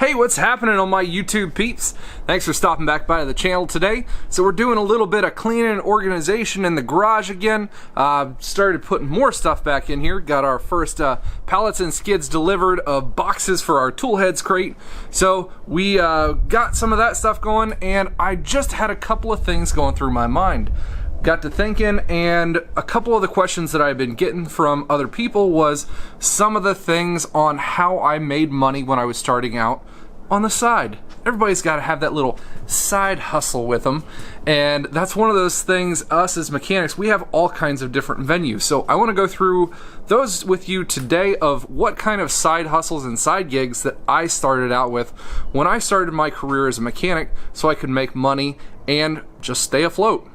Hey, what's happening on my YouTube peeps? Thanks for stopping back by the channel today. So we're doing a little bit of cleaning and organization in the garage again. Started putting more stuff back in here. Got our first pallets and skids delivered of boxes for our tool heads crate. So we got some of that stuff going, and I just had a couple of things going through my mind. Got to thinking, and a couple of the questions that I've been getting from other people was some of the things on how I made money when I was starting out on the side. Everybody's got to have that little side hustle with them, and that's one of those things. Us as mechanics, we have all kinds of different venues, so I want to go through those with you today of what kind of side hustles and side gigs that I started out with when I started my career as a mechanic, so I could make money and just stay afloat.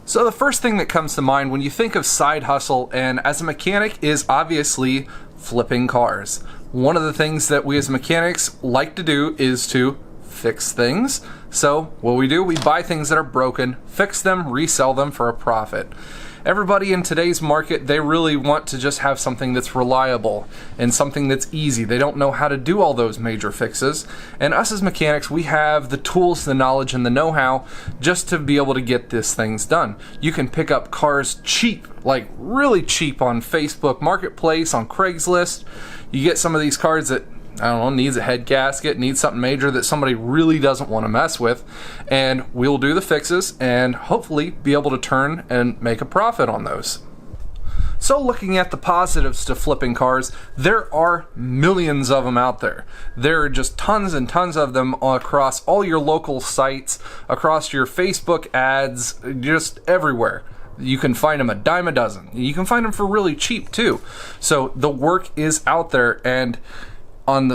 So the first thing that comes to mind when you think of side hustle and as a mechanic is obviously flipping cars. One of the things that we as mechanics like to do is to fix things. So what we do, we buy things that are broken, fix them, resell them for a profit. Everybody in today's market, they really want to just have something that's reliable and something that's easy. They don't know how to do all those major fixes. And us as mechanics, we have the tools, the knowledge, and the know-how just to be able to get these things done. You can pick up cars cheap, like really cheap on Facebook Marketplace, on Craigslist. You get some of these cars that, I don't know, needs a head gasket, needs something major that somebody really doesn't want to mess with, and we'll do the fixes and hopefully be able to turn and make a profit on those. So looking at the positives to flipping cars, there are millions of them out there. There are just tons and tons of them across all your local sites, across your Facebook ads, just everywhere. You can find them a dime a dozen. You can find them for really cheap too. So the work is out there, and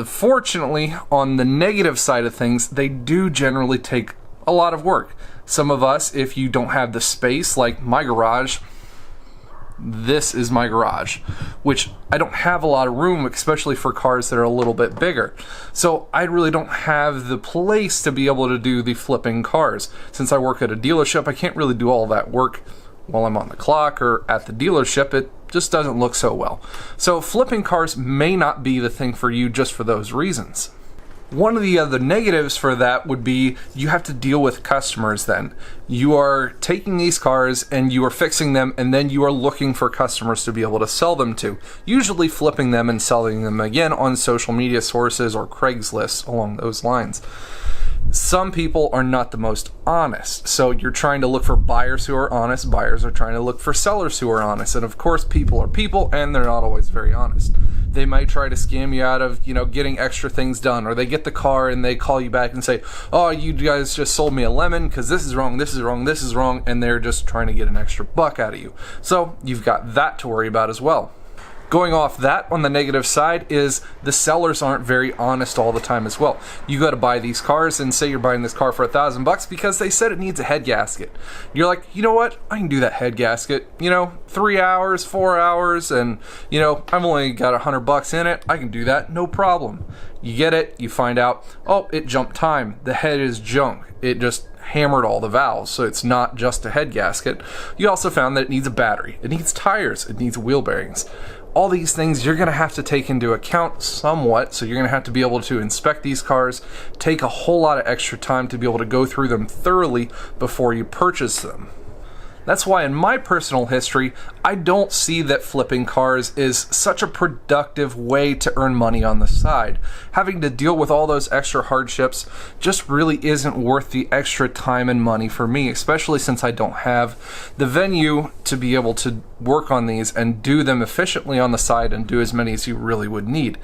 fortunately, on the negative side of things, they do generally take a lot of work. Some of us, if you don't have the space, like my garage, this is my garage, which I don't have a lot of room, especially for cars that are a little bit bigger. So I really don't have the place to be able to do the flipping cars. Since I work at a dealership, I can't really do all that work while I'm on the clock or at the dealership. It just doesn't look so well. So flipping cars may not be the thing for you just for those reasons. One of the other negatives for that would be you have to deal with customers then. You are taking these cars and you are fixing them, and then you are looking for customers to be able to sell them to. Usually flipping them and selling them again on social media sources or Craigslist, along those lines. Some people are not the most honest. So you're trying to look for buyers who are honest. Buyers are trying to look for sellers who are honest. And of course, people are people, and they're not always very honest. They might try to scam you out of, getting extra things done, or they get the car and they call you back and say, oh, you guys just sold me a lemon because this is wrong, this is wrong, this is wrong, and they're just trying to get an extra buck out of you. So you've got that to worry about as well. Going off that, on the negative side, is the sellers aren't very honest all the time as well. You go to buy these cars and say you're buying this car for $1,000 because they said it needs a head gasket. You're like, you know what? I can do that head gasket. 3 hours, 4 hours, and I've only got $100 in it. I can do that, no problem. You get it, you find out, oh, it jumped time. The head is junk. It just hammered all the valves, so it's not just a head gasket. You also found that it needs a battery. It needs tires. It needs wheel bearings. All these things you're going to have to take into account somewhat, so you're going to have to be able to inspect these cars, take a whole lot of extra time to be able to go through them thoroughly before you purchase them. That's why in my personal history, I don't see that flipping cars is such a productive way to earn money on the side. Having to deal with all those extra hardships just really isn't worth the extra time and money for me, especially since I don't have the venue to be able to work on these and do them efficiently on the side and do as many as you really would need.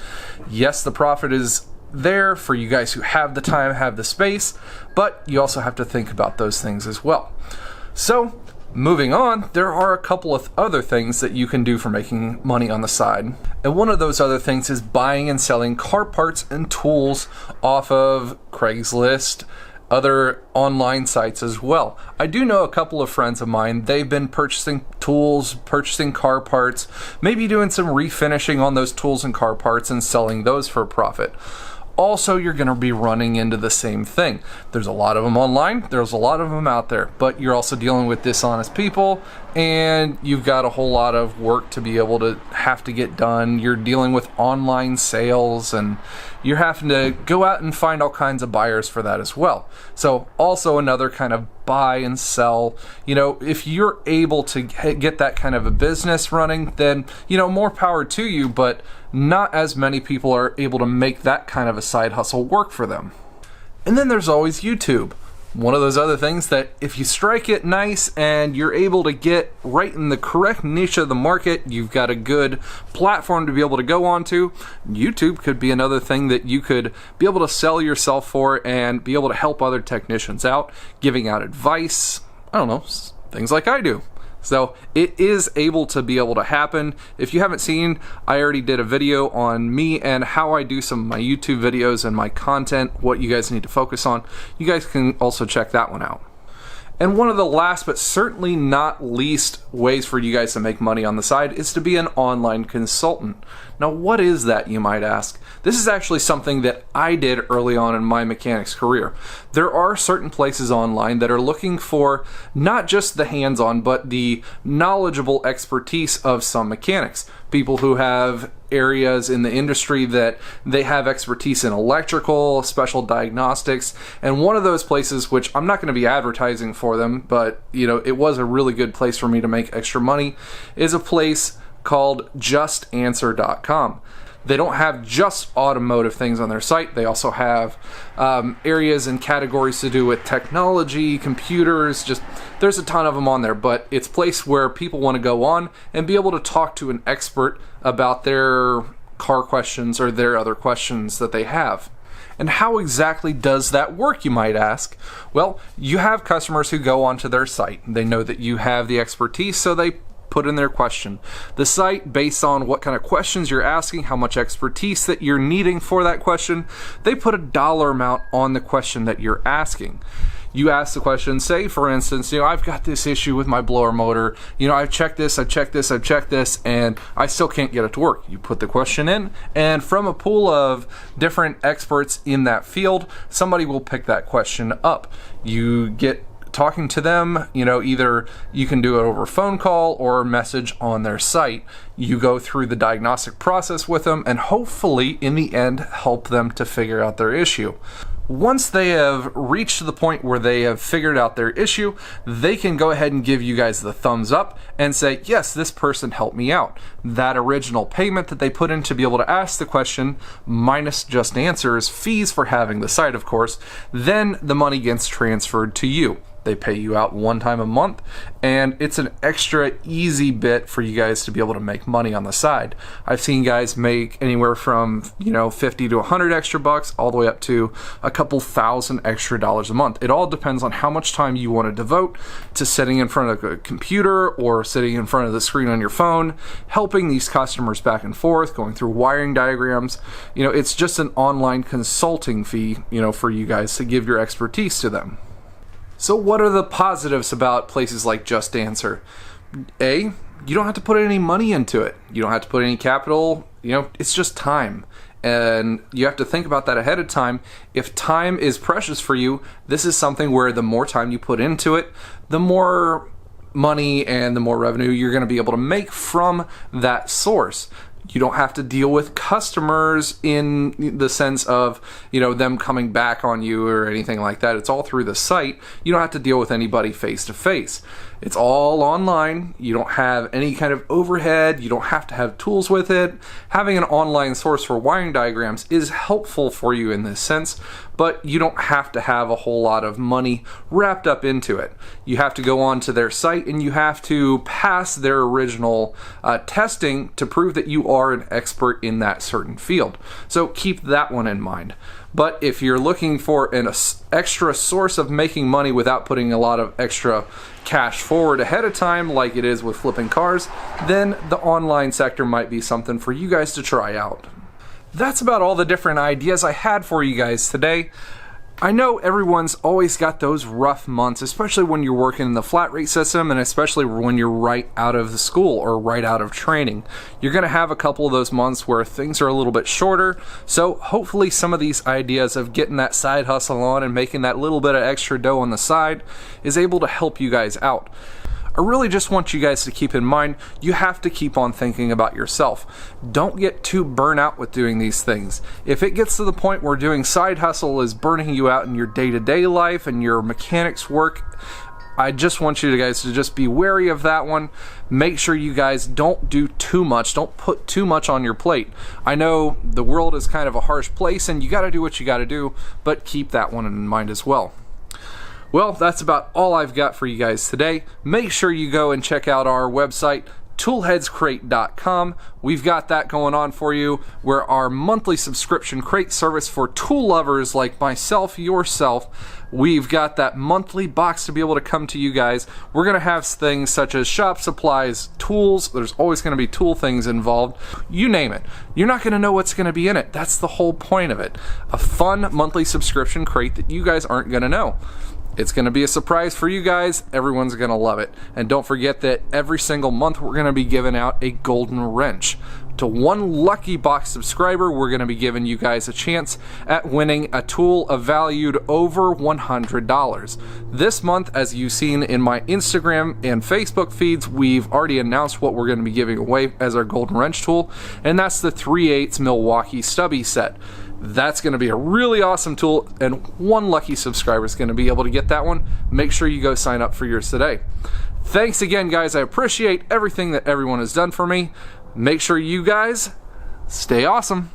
Yes, the profit is there for you guys who have the time, have the space, but you also have to think about those things as well. So, moving on, there are a couple of other things that you can do for making money on the side. And one of those other things is buying and selling car parts and tools off of Craigslist, other online sites as well. I do know a couple of friends of mine, they've been purchasing tools, purchasing car parts, maybe doing some refinishing on those tools and car parts and selling those for a profit. Also, you're going to be running into the same thing. There's a lot of them online, there's a lot of them out there, but you're also dealing with dishonest people, and you've got a whole lot of work to be able to have to get done. You're dealing with online sales, and you're having to go out and find all kinds of buyers for that as well. So also another kind of buy and sell. If you're able to get that kind of a business running, then, more power to you, but not as many people are able to make that kind of a side hustle work for them. And then there's always YouTube. One of those other things that if you strike it nice and you're able to get right in the correct niche of the market, you've got a good platform to be able to go onto. YouTube could be another thing that you could be able to sell yourself for and be able to help other technicians out, giving out advice, things like I do. So it is able to be able to happen. If you haven't seen, I already did a video on me and how I do some of my YouTube videos and my content, what you guys need to focus on. You guys can also check that one out. And one of the last but certainly not least ways for you guys to make money on the side is to be an online consultant. Now, what is that, you might ask? This is actually something that I did early on in my mechanics career. There are certain places online that are looking for not just the hands-on, but the knowledgeable expertise of some mechanics. People who have areas in the industry that they have expertise in electrical, special diagnostics, and one of those places, which I'm not going to be advertising for them, but it was a really good place for me to make extra money, is a place called justanswer.com. They don't have just automotive things on their site. They also have areas and categories to do with technology, computers, there's a ton of them on there, but it's a place where people want to go on and be able to talk to an expert about their car questions or their other questions that they have. And how exactly does that work, you might ask? Well, you have customers who go onto their site. They know that you have the expertise, so they put in their question. The site, based on what kind of questions you're asking, how much expertise that you're needing for that question, they put a dollar amount on the question that you're asking. You ask the question, say for instance, I've got this issue with my blower motor, I've checked this, and I still can't get it to work. You put the question in, and from a pool of different experts in that field, somebody will pick that question up. You get talking to them, either you can do it over a phone call or a message on their site. You go through the diagnostic process with them and hopefully in the end help them to figure out their issue. Once they have reached the point where they have figured out their issue, they can go ahead and give you guys the thumbs up and say, yes, this person helped me out. That original payment that they put in to be able to ask the question, minus Just Answer's fees for having the site, of course, then the money gets transferred to you. They pay you out one time a month, and it's an extra easy bit for you guys to be able to make money on the side. I've seen guys make anywhere from 50 to 100 extra bucks all the way up to a couple $1,000 extra a month. It all depends on how much time you want to devote to sitting in front of a computer or sitting in front of the screen on your phone, helping these customers back and forth, going through wiring diagrams. It's just an online consulting fee, for you guys to give your expertise to them. So what are the positives about places like Just Answer? A, you don't have to put any money into it. You don't have to put any capital. It's just time. And you have to think about that ahead of time. If time is precious for you, this is something where the more time you put into it, the more money and the more revenue you're going to be able to make from that source. You don't have to deal with customers in the sense of, them coming back on you or anything like that. It's all through the site. You don't have to deal with anybody face to face. It's all online. You don't have any kind of overhead. You don't have to have tools with it. Having an online source for wiring diagrams is helpful for you in this sense, but you don't have to have a whole lot of money wrapped up into it. You have to go onto their site and you have to pass their original testing to prove that you are an expert in that certain field. So keep that one in mind. But if you're looking for an extra source of making money without putting a lot of extra cash forward ahead of time, like it is with flipping cars, then the online sector might be something for you guys to try out. That's about all the different ideas I had for you guys today. I know everyone's always got those rough months, especially when you're working in the flat rate system, and especially when you're right out of the school or right out of training. You're going to have a couple of those months where things are a little bit shorter, so hopefully some of these ideas of getting that side hustle on and making that little bit of extra dough on the side is able to help you guys out. I really just want you guys to keep in mind, you have to keep on thinking about yourself. Don't get too burnt out with doing these things. If it gets to the point where doing side hustle is burning you out in your day-to-day life and your mechanics work, I just want you guys to just be wary of that one. Make sure you guys don't do too much. Don't put too much on your plate. I know the world is kind of a harsh place and you got to do what you got to do, but keep that one in mind as well. Well, that's about all I've got for you guys today. Make sure you go and check out our website, toolheadscrate.com. We've got that going on for you. We're our monthly subscription crate service for tool lovers like myself, yourself. We've got that monthly box to be able to come to you guys. We're going to have things such as shop supplies, tools. There's always going to be tool things involved. You name it. You're not going to know what's going to be in it. That's the whole point of it. A fun monthly subscription crate that you guys aren't going to know. It's going to be a surprise for you guys. Everyone's going to love it. And don't forget that every single month we're going to be giving out a golden wrench. To one lucky box subscriber, we're going to be giving you guys a chance at winning a tool valued over $100. This month, as you've seen in my Instagram and Facebook feeds, we've already announced what we're going to be giving away as our golden wrench tool, and that's the 3/8 Milwaukee stubby set. That's going to be a really awesome tool, and one lucky subscriber is going to be able to get that one. Make sure you go sign up for yours today. Thanks again, guys. I appreciate everything that everyone has done for me. Make sure you guys stay awesome.